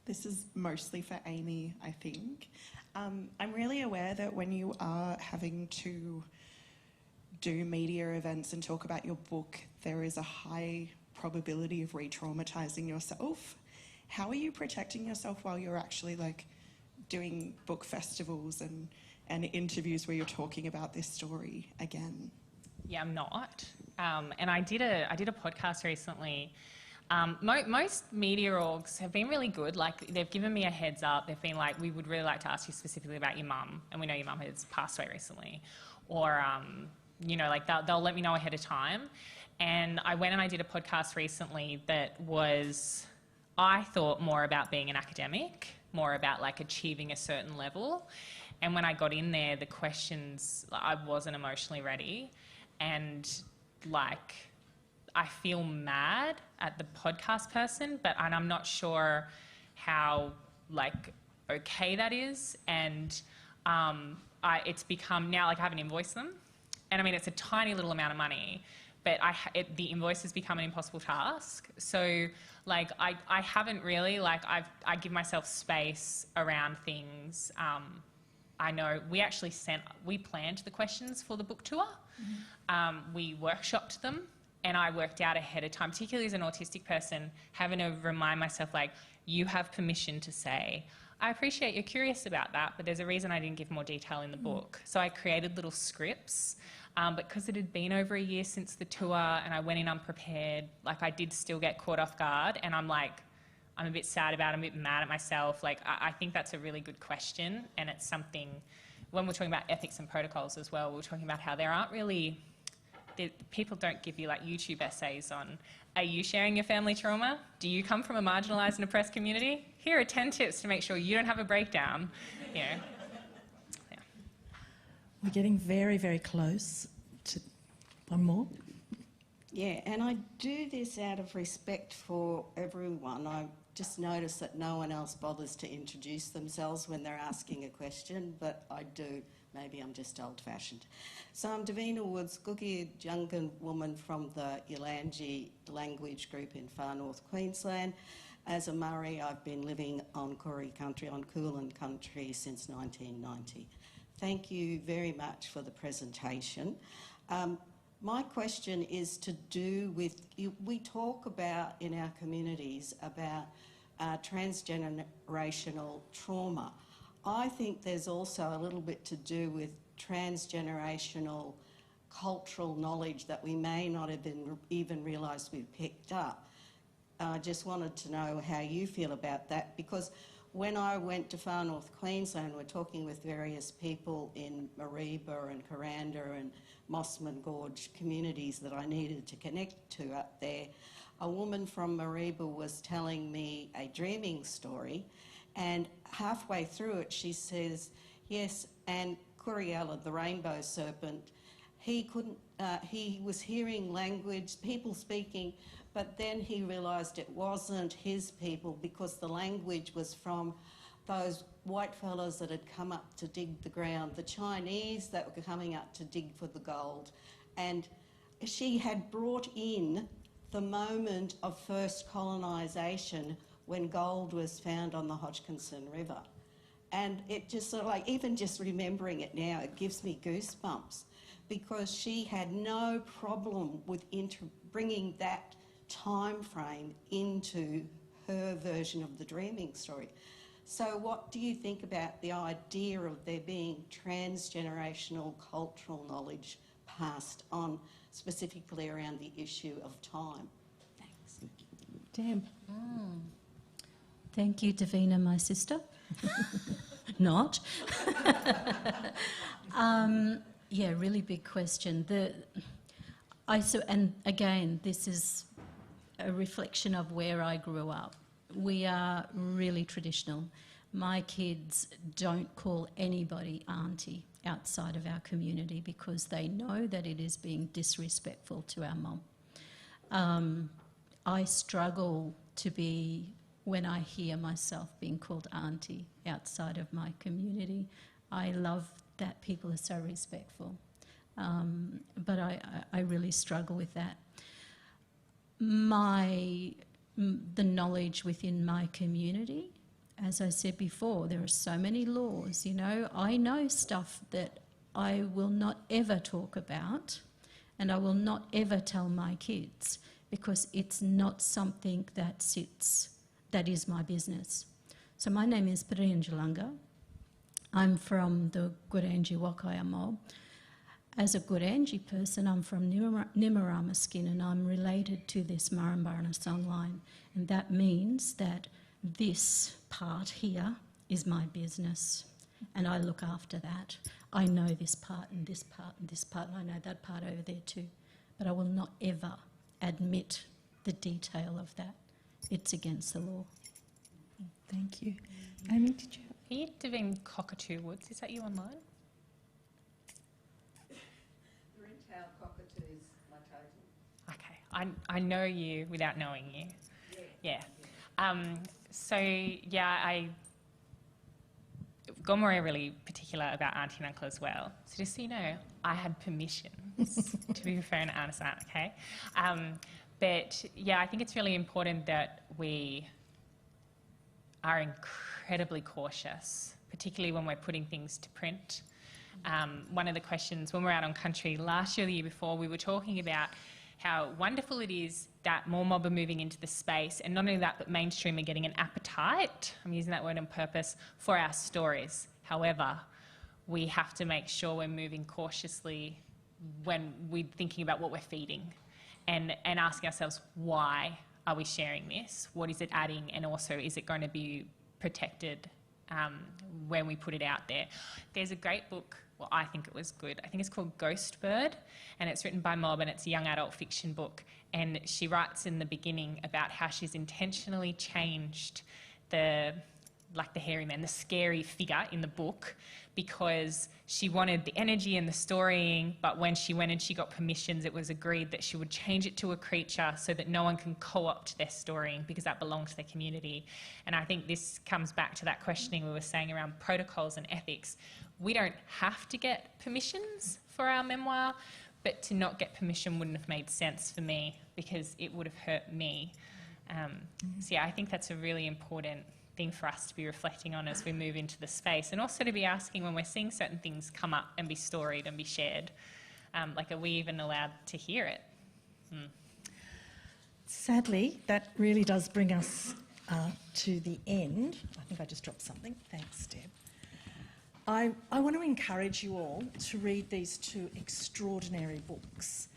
This is mostly for Amy, I think. I'm really aware that when you are having to do media events and talk about your book, there is a high probability of re-traumatising yourself. How are you protecting yourself while you're actually like doing book festivals and interviews where you're talking about this story again? Yeah, I'm not. And I did a podcast recently. Most media orgs have been really good. Like, they've given me a heads up. They've been like, we would really like to ask you specifically about your mum, and we know your mum has passed away recently. Or, like they'll let me know ahead of time. And I went and I did a podcast recently that was, I thought, more about being an academic, more about like achieving a certain level. And when I got in there, the questions, I wasn't emotionally ready. And like, I feel mad at the podcast person, and I'm not sure how like okay that is. And it's become now, like, I haven't invoiced them. And I mean, it's a tiny little amount of money, but the invoice has become an impossible task. So like, I haven't really, like, I give myself space around things. I know we planned the questions for the book tour. Mm-hmm. We workshopped them, and I worked out ahead of time, particularly as an autistic person, having to remind myself, like, you have permission to say, I appreciate you're curious about that, but there's a reason I didn't give more detail in the book. So I created little scripts, but because it had been over a year since the tour and I went in unprepared, like, I did still get caught off guard, and I'm like, I'm a bit sad about it, I'm a bit mad at myself. Like, I think that's a really good question, and it's something, when we're talking about ethics and protocols as well, we're talking about how there aren't really, people don't give you like YouTube essays on, are you sharing your family trauma? Do you come from a marginalised and oppressed community? Here are 10 tips to make sure you don't have a breakdown. You know. Yeah. We're getting very, very close to one more. Yeah, and I do this out of respect for everyone. I just notice that no one else bothers to introduce themselves when they're asking a question, but I do maybe I'm just old-fashioned. So I'm Davina Woods, Gugi Jungan woman from the Ylanji language group in far north Queensland. As a Murray, I've been living on Koori country, on Kulin country, since 1990. Thank you very much for the presentation. My question is to do with, we talk about in our communities about transgenerational trauma. I think there's also a little bit to do with transgenerational cultural knowledge that we may not have even realised we've picked up. I just wanted to know how you feel about that, because when I went to far north Queensland, we're talking with various people in Mareeba and Kuranda and Mossman Gorge communities that I needed to connect to up there. A woman from Mareeba was telling me a dreaming story, and halfway through it she says, yes, and Kuriella, the rainbow serpent, he was hearing language, people speaking, but then he realised it wasn't his people because the language was from those white fellas that had come up to dig the ground, the Chinese that were coming up to dig for the gold. And she had brought in the moment of first colonisation when gold was found on the Hodgkinson River. And it just sort of like, even just remembering it now, it gives me goosebumps, because she had no problem with bringing that time frame into her version of the dreaming story. So what do you think about the idea of there being transgenerational cultural knowledge passed on, specifically around the issue of time? Thanks. Deb. Thank you, Davina, my sister. Not. Yeah, really big question. And again, this is a reflection of where I grew up. We are really traditional. My kids don't call anybody auntie outside of our community because they know that it is being disrespectful to our mum. I struggle to be, when I hear myself being called auntie outside of my community, I love that people are so respectful. But I really struggle with that. The knowledge within my community, as I said before, there are so many laws, you know. I know stuff that I will not ever talk about, and I will not ever tell my kids, because it's not something that is my business. So my name is Pirianjalanga. I'm from the Gurangi Wakaya mob. As a Gurangi person, I'm from Nimarama skin, and I'm related to this Murrumbarana songline. And that means that this part here is my business, and I look after that. I know this part and this part and this part, and I know that part over there too. But I will not ever admit the detail of that. It's against the law. Thank you. Amy, did you? Are you doing Cockatoo Woods? Is that you online? Okay, I know you without knowing you. Yeah. Gomeroi are really particular about auntie and uncle as well. So just so you know, I had permission to be referring to Anna's aunt, okay? But yeah, I think it's really important that we are incredibly cautious, particularly when we're putting things to print. One of the questions when we were out on country last year or the year before, we were talking about how wonderful it is that more mob are moving into the space, and not only that, but mainstream are getting an appetite, I'm using that word on purpose, for our stories. However, we have to make sure we're moving cautiously when we're thinking about what we're feeding, and asking ourselves, why are we sharing this? What is it adding? And also, is it going to be protected when we put it out there? There's a great book, well, I think it was good. I think it's called Ghost Bird, and it's written by Mob, and it's a young adult fiction book. And she writes in the beginning about how she's intentionally changed the hairy man, the scary figure in the book, because she wanted the energy and the storying, but when she went and she got permissions, it was agreed that she would change it to a creature so that no one can co-opt their storying, because that belonged to their community. And I think this comes back to that questioning we were saying around protocols and ethics. we don't have to get permissions for our memoir, but to not get permission wouldn't have made sense for me because it would have hurt me. So yeah, I think that's a really important thing for us to be reflecting on as we move into the space, and also to be asking when we're seeing certain things come up and be storied and be shared, like, are we even allowed to hear it? Sadly, that really does bring us to the end. I think I just dropped something. Thanks, Deb. I want to encourage you all to read these two extraordinary books,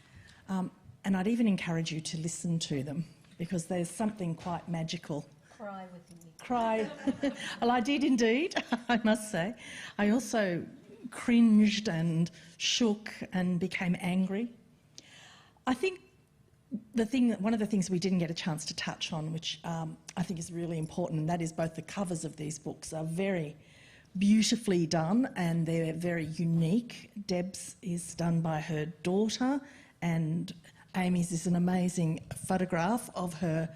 and I'd even encourage you to listen to them because there's something quite magical. Cry with me. Cry. Well, I did indeed, I must say. I also cringed and shook and became angry. I think one of the things we didn't get a chance to touch on, which I think is really important, and that is both the covers of these books are very beautifully done and they're very unique. Deb's is done by her daughter and Amy's is an amazing photograph of her,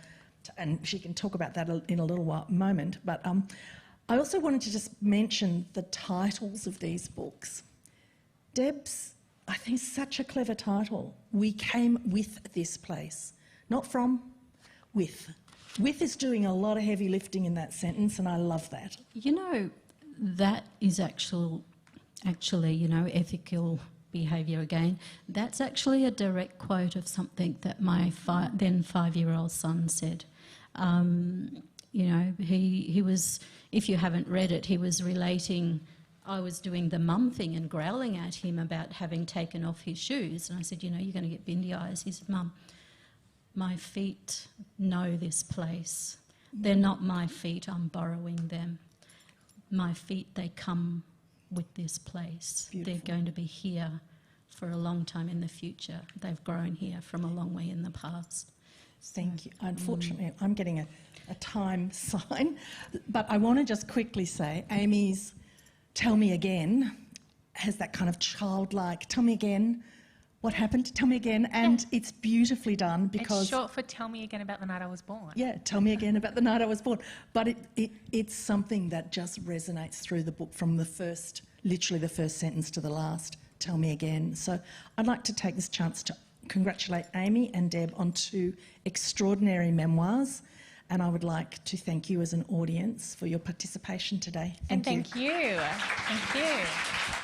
and she can talk about that in a little moment. But I also wanted to just mention the titles of these books. Deb's, I think, such a clever title. We came with this place, not from, with. With is doing a lot of heavy lifting in that sentence, and I love that. You know, that is actually, you know, ethical behaviour again. That's actually a direct quote of something that my then 5-year-old son said. You know, he was, if you haven't read it, he was relating, I was doing the mum thing and growling at him about having taken off his shoes. And I said, you know, you're going to get bindi eyes. He said, Mum, my feet know this place. They're not my feet, I'm borrowing them. My feet, they come with this place. Beautiful. They're going to be here for a long time in the future. They've grown here from a long way in the past. Thank you. Unfortunately, I'm getting a time sign, but I want to just quickly say Amy's Tell Me Again has that kind of childlike, tell me again, what happened, tell me again, and it's beautifully done because... It's short for Tell Me Again About the Night I Was Born. Yeah, tell me again about the night I was born. But it's something that just resonates through the book from the first, literally the first sentence to the last, tell me again. So I'd like to take this chance to congratulate Amy and Deb on 2 extraordinary memoirs, and I would like to thank you as an audience for your participation today. Thank you. Thank you.